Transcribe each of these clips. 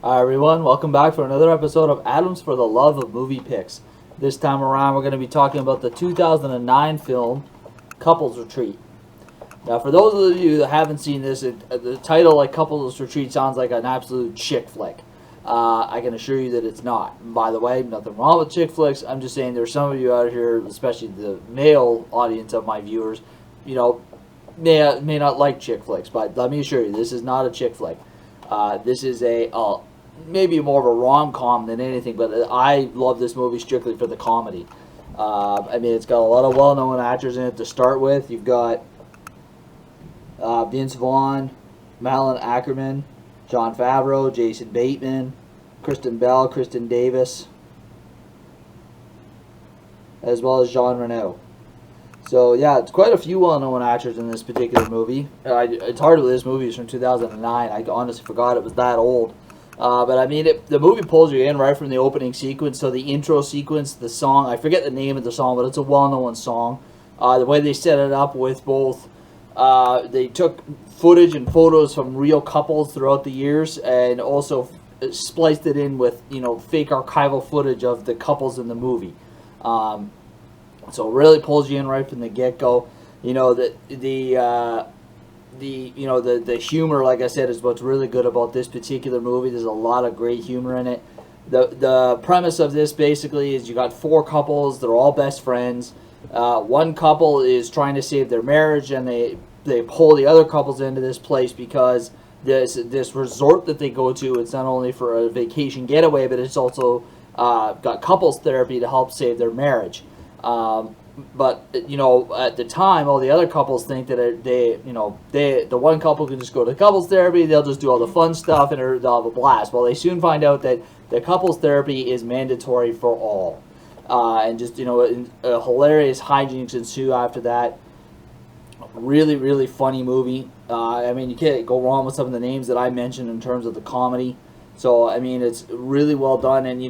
Hi everyone, welcome back for another episode of Adams for the Love of Movie Picks. This time around we're going to be talking about the 2009 film Couples Retreat. Now for those of you that haven't seen this, the title like Couples Retreat sounds like an absolute chick flick. I can assure you that it's not. And by the way, nothing wrong with chick flicks. I'm just saying there's some of you out here, especially the male audience of my viewers, may not like chick flicks, but let me assure you, this is not a chick flick. This is maybe more of a rom-com than anything, but I love this movie strictly for the comedy. It's got a lot of well-known actors in it to start with. You've got Vince Vaughn, Malin Ackerman, Jon Favreau, Jason Bateman, Kristen Bell, Kristen Davis, as well as Jean Reno. So yeah, it's quite a few well-known actors in this particular movie. It's hard to believe this movie is from 2009. I honestly forgot it was that old. The movie pulls you in right from the opening sequence. So the intro sequence, the song, I forget the name of the song, but it's a well-known song. The way they set it up with both, they took footage and photos from real couples throughout the years, and also spliced it in with fake archival footage of the couples in the movie. So it really pulls you in right from the get-go. The humor, like I said, is what's really good about this particular movie. There's a lot of great humor in it. The premise of this basically is you got four couples. They're all best friends. One couple is trying to save their marriage, and they pull the other couples into this place because this resort that they go to, it's not only for a vacation getaway, but it's also got couples therapy to help save their marriage. But at the time, all the other couples think that the one couple can just go to couples therapy. They'll just do all the fun stuff and they'll have a blast. Well, they soon find out that the couples therapy is mandatory for all, and just hilarious hijinks ensue after that. Really, really funny movie. You can't go wrong with some of the names that I mentioned in terms of the comedy. So it's really well done, and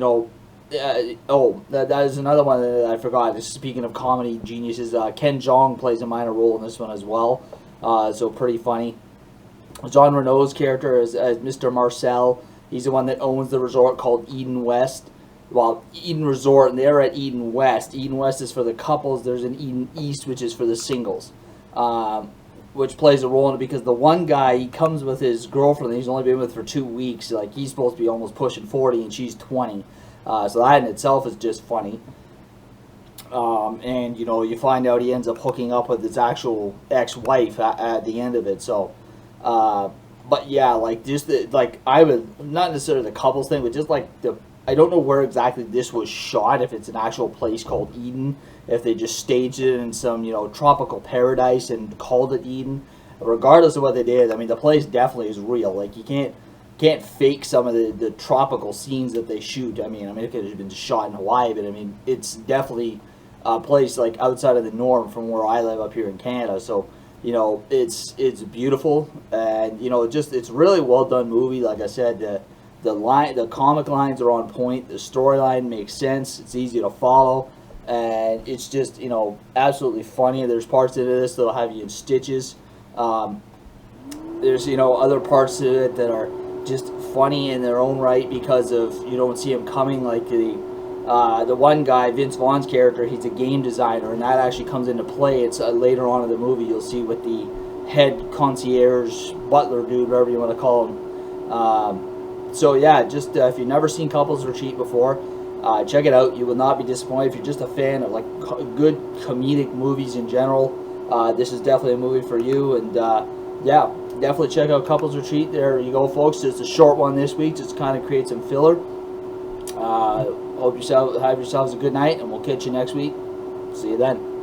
that is another one that I forgot. Speaking of comedy geniuses, Ken Jeong plays a minor role in this one as well. So pretty funny. Jean Reno's character is Mr. Marcel. He's the one that owns the resort called Eden West. Well, Eden Resort, and they're at Eden West. Eden West is for the couples. There's an Eden East, which is for the singles. Which plays a role in it because the one guy, he comes with his girlfriend that he's only been with for 2 weeks. Like, he's supposed to be almost pushing 40 and she's 20. So that in itself is just funny. You find out he ends up hooking up with his actual ex-wife at the end of it. So, but yeah, I would, not necessarily the couples thing, but just I don't know where exactly this was shot, if it's an actual place called Eden, if they just staged it in some, tropical paradise and called it Eden. Regardless of what they did, the place definitely is real. Like, you can't fake some of the tropical scenes that they shoot. It could have been shot in Hawaii, but it's definitely a place like outside of the norm from where I live up here in Canada. So, it's beautiful, and it's really well done movie. Like I said, the comic lines are on point. The storyline makes sense. It's easy to follow, and it's just absolutely funny. There's parts of this that'll have you in stitches. There's other parts of it that are just funny in their own right because of you don't see him coming. Like the one guy, Vince Vaughn's character, he's a game designer, and that actually comes into play. It's later on in the movie you'll see with the head concierge butler dude, whatever you want to call him. So yeah, just if you've never seen Couples Retreat before, check it out. You will not be disappointed. If you're just a fan of good comedic movies in general, this is definitely a movie for you. And yeah, definitely check out Couples Retreat. There you go, folks. It's a short one this week, just kind of create some filler. Hope have yourselves a good night, and we'll catch you next week. See you then.